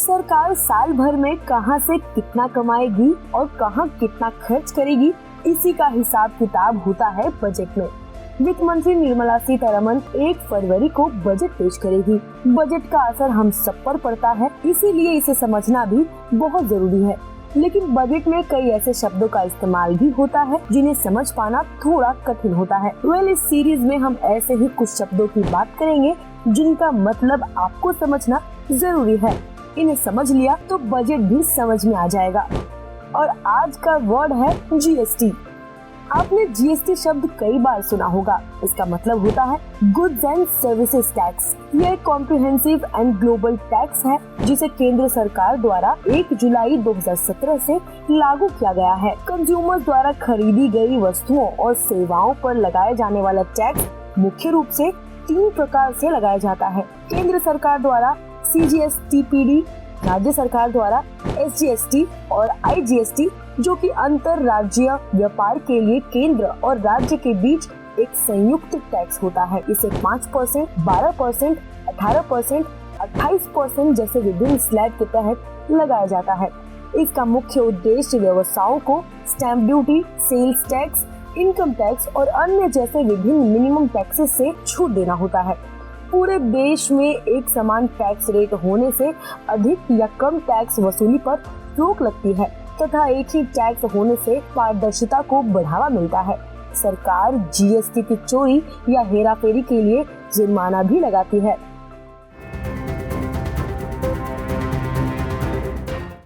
सरकार साल भर में कहां से कितना कमाएगी और कहां कितना खर्च करेगी, इसी का हिसाब किताब होता है बजट में। वित्त मंत्री निर्मला सीतारमण 1 फरवरी को बजट पेश करेगी। बजट का असर हम सब पर पड़ता है, इसीलिए इसे समझना भी बहुत जरूरी है। लेकिन बजट में कई ऐसे शब्दों का इस्तेमाल भी होता है जिन्हें समझ पाना थोड़ा कठिन होता है। इस सीरीज में हम ऐसे ही कुछ शब्दों की बात करेंगे जिनका मतलब आपको समझना जरूरी है। इन्हें समझ लिया तो बजट भी समझ में आ जाएगा। और आज का वर्ड है जीएसटी। आपने जीएसटी शब्द कई बार सुना होगा। इसका मतलब होता है गुड्स एंड सर्विसेज टैक्स। यह एक कॉम्प्रिहेंसिव एंड ग्लोबल टैक्स है जिसे केंद्र सरकार द्वारा 1 जुलाई 2017 से लागू किया गया है। कंज्यूमर्स द्वारा खरीदी गई वस्तुओं और सेवाओं पर लगाए जाने वाला टैक्स मुख्य रूप से 3 प्रकार से लगाया जाता है। केंद्र सरकार द्वारा CGST-PD, राज्य सरकार द्वारा SGST और IGST, जो कि अंतरराज्यीय व्यापार के लिए केंद्र और राज्य के बीच एक संयुक्त टैक्स होता है। इसे 5%, 12%, 18%, 28% जैसे विभिन्न स्लैब के तहत लगाया जाता है। इसका मुख्य उद्देश्य व्यवसायों को stamp duty, sales tax, income tax और अन्य जैसे विभिन्न मिनिमम टैक्सेस से छूट देना होता है। पूरे देश में एक समान टैक्स रेट होने से अधिक या कम टैक्स वसूली पर रोक लगती है तथा एक ही टैक्स होने से पारदर्शिता को बढ़ावा मिलता है। सरकार जीएसटी की चोरी या हेराफेरी के लिए जुर्माना भी लगाती है।